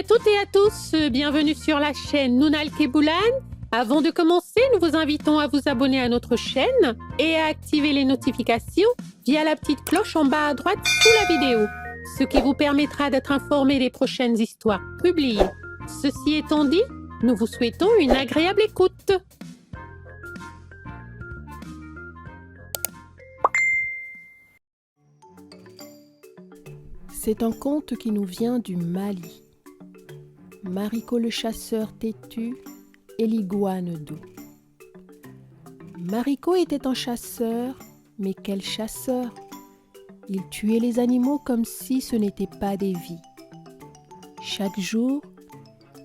toutes et à tous, bienvenue sur la chaîne Nounal Keboulan. Avant de commencer, nous vous invitons à vous abonner à notre chaîne et à activer les notifications via la petite cloche en bas à droite sous la vidéo, ce qui vous permettra d'être informé des prochaines histoires publiées. Ceci étant dit, nous vous souhaitons une agréable écoute. C'est un conte qui nous vient du Mali. Mariko le chasseur têtu et l'iguane d'eau. Mariko était un chasseur, mais quel chasseur! Il tuait les animaux comme si ce n'étaient pas des vies. Chaque jour,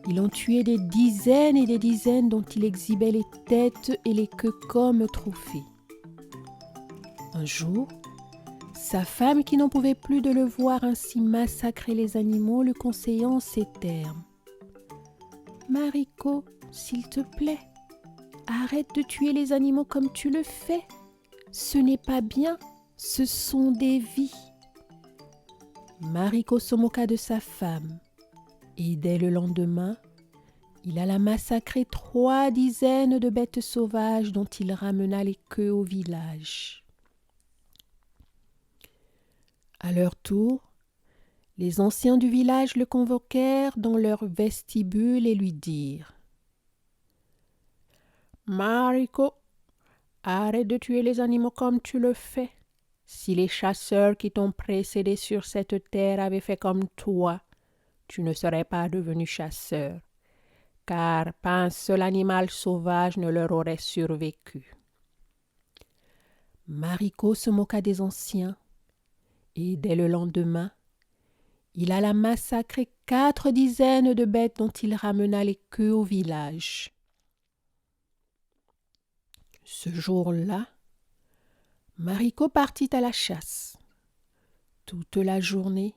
il en tuait des dizaines et des dizaines dont il exhibait les têtes et les queues comme trophées. Un jour, sa femme, qui n'en pouvait plus de le voir ainsi massacrer les animaux, le conseilla en ces termes. « Mariko, s'il te plaît, arrête de tuer les animaux comme tu le fais. Ce n'est pas bien, ce sont des vies. » Mariko se moqua de sa femme, et dès le lendemain, il alla massacrer 3 dizaines de bêtes sauvages dont il ramena les queues au village. À leur tour, les anciens du village le convoquèrent dans leur vestibule et lui dirent « Mariko, arrête de tuer les animaux comme tu le fais. Si les chasseurs qui t'ont précédé sur cette terre avaient fait comme toi, tu ne serais pas devenu chasseur, car pas un seul animal sauvage ne leur aurait survécu. » Mariko se moqua des anciens, et dès le lendemain, il alla massacrer 4 dizaines de bêtes dont il ramena les queues au village. Ce jour-là, Mariko partit à la chasse. Toute la journée,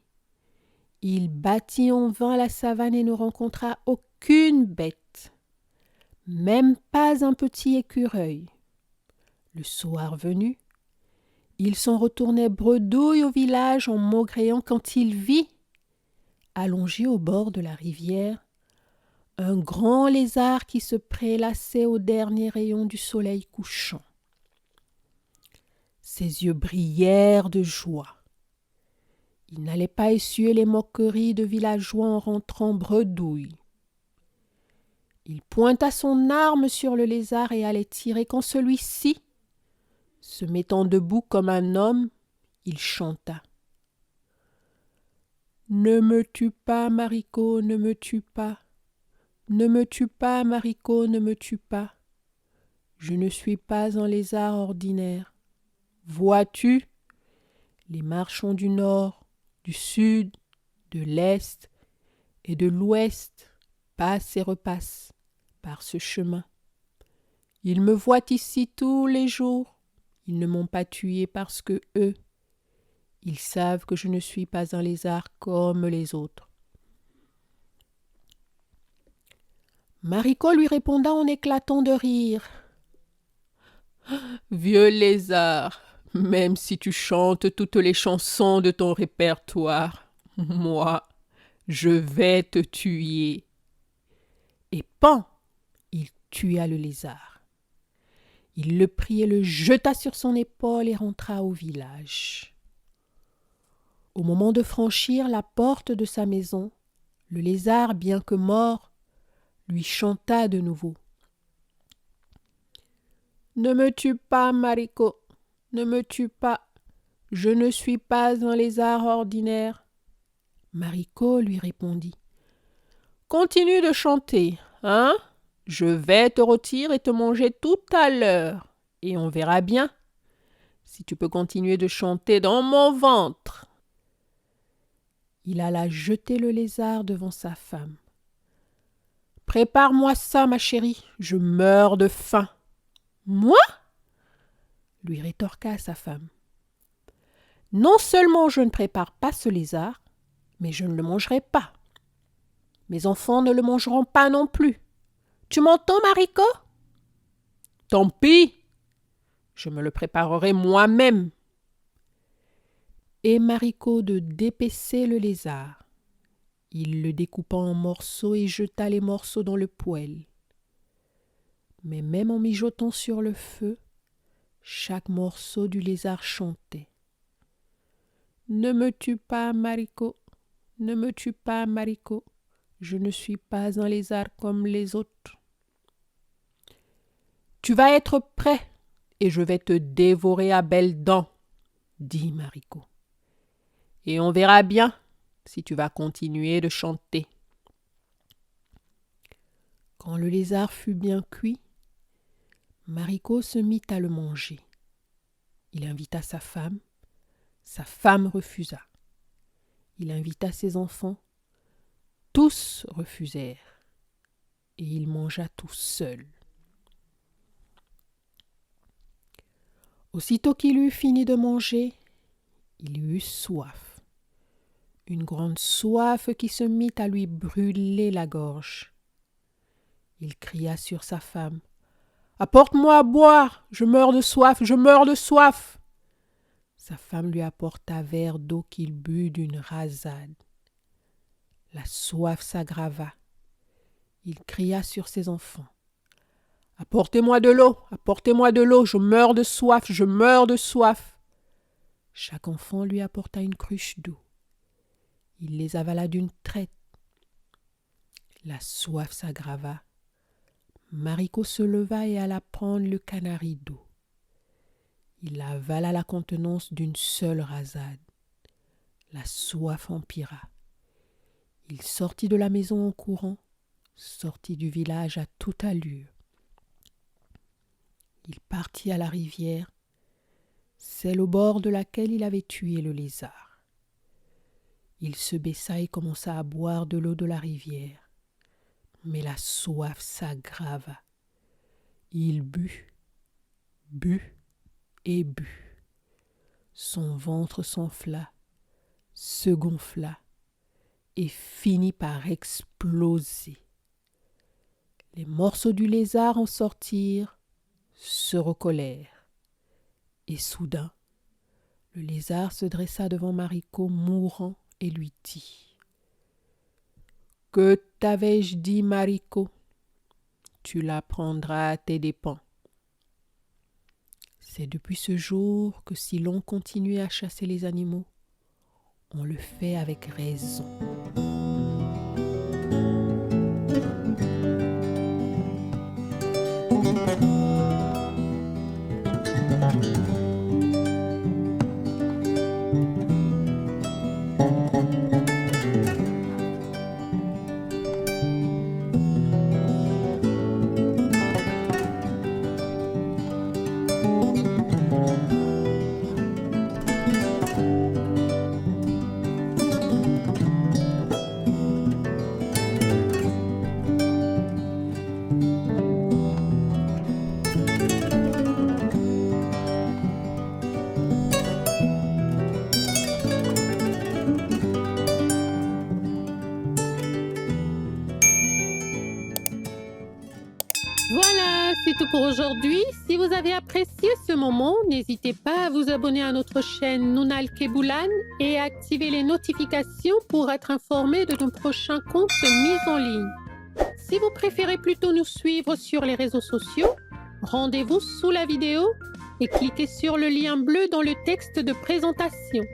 il battit en vain la savane et ne rencontra aucune bête, même pas un petit écureuil. Le soir venu, il s'en retournait bredouille au village en maugréant quand il vit, allongé au bord de la rivière, un grand lézard qui se prélassait aux derniers rayons du soleil couchant. Ses yeux brillèrent de joie. Il n'allait pas essuyer les moqueries de villageois en rentrant bredouille. Il pointa son arme sur le lézard et allait tirer quand celui-ci, se mettant debout comme un homme, il chanta. « Ne me tue pas, Mariko, ne me tue pas. Ne me tue pas, Mariko, ne me tue pas. Je ne suis pas un lézard ordinaire. Vois-tu, les marchands du nord, du sud, de l'est et de l'ouest passent et repassent par ce chemin. Ils me voient ici tous les jours. Ils ne m'ont pas tué parce que eux, ils savent que je ne suis pas un lézard comme les autres. » Mariko lui répondit en éclatant de rire. « Vieux lézard, même si tu chantes toutes les chansons de ton répertoire, moi, je vais te tuer. » Et pan, il tua le lézard. Il le prit et le jeta sur son épaule et rentra au village. Au moment de franchir la porte de sa maison, le lézard, bien que mort, lui chanta de nouveau. « Ne me tue pas, Mariko, ne me tue pas. Je ne suis pas un lézard ordinaire. » Mariko lui répondit. « Continue de chanter, hein ? Je vais te rôtir et te manger tout à l'heure, et on verra bien si tu peux continuer de chanter dans mon ventre. » Il alla jeter le lézard devant sa femme. « Prépare-moi ça, ma chérie, je meurs de faim. »« Moi ?» lui rétorqua sa femme. « Non seulement je ne prépare pas ce lézard, mais je ne le mangerai pas. Mes enfants ne le mangeront pas non plus. Tu m'entends, Mariko ? Tant pis, je me le préparerai moi-même. » Et Mariko de dépecer le lézard. Il le découpa en morceaux et jeta les morceaux dans le poêle. Mais même en mijotant sur le feu, chaque morceau du lézard chantait. « Ne me tue pas, Mariko, ne me tue pas, Mariko, je ne suis pas un lézard comme les autres. »« Tu vas être prêt et je vais te dévorer à belles dents, » dit Mariko. « Et on verra bien si tu vas continuer de chanter. » Quand le lézard fut bien cuit, Mariko se mit à le manger. Il invita sa femme refusa. Il invita ses enfants, tous refusèrent, et il mangea tout seul. Aussitôt qu'il eut fini de manger, il eut soif. Une grande soif qui se mit à lui brûler la gorge. Il cria sur sa femme. « Apporte-moi à boire, je meurs de soif, je meurs de soif !» Sa femme lui apporta un verre d'eau qu'il but d'une rasade. La soif s'aggrava. Il cria sur ses enfants. « Apportez-moi de l'eau, je meurs de soif, je meurs de soif !» Chaque enfant lui apporta une cruche d'eau. Il les avala d'une traite. La soif s'aggrava. Mariko se leva et alla prendre le canari d'eau. Il avala la contenance d'une seule rasade. La soif empira. Il sortit de la maison en courant, sortit du village à toute allure. Il partit à la rivière, celle au bord de laquelle il avait tué le lézard. Il se baissa et commença à boire de l'eau de la rivière. Mais la soif s'aggrava. Il but et but. Son ventre s'enfla, se gonfla et finit par exploser. Les morceaux du lézard en sortirent, se recollèrent. Et soudain, le lézard se dressa devant Mariko mourant et lui dit: « Que t'avais-je dit, Mariko? Tu l'apprendras à tes dépens. » C'est depuis ce jour que si l'on continue à chasser les animaux, on le fait avec raison. Voilà, c'est tout pour aujourd'hui. Si vous avez apprécié ce moment, n'hésitez pas à vous abonner à notre chaîne Nunal Keboulan et à activer les notifications pour être informé de nos prochains contes mis en ligne. Si vous préférez plutôt nous suivre sur les réseaux sociaux, rendez-vous sous la vidéo et cliquez sur le lien bleu dans le texte de présentation.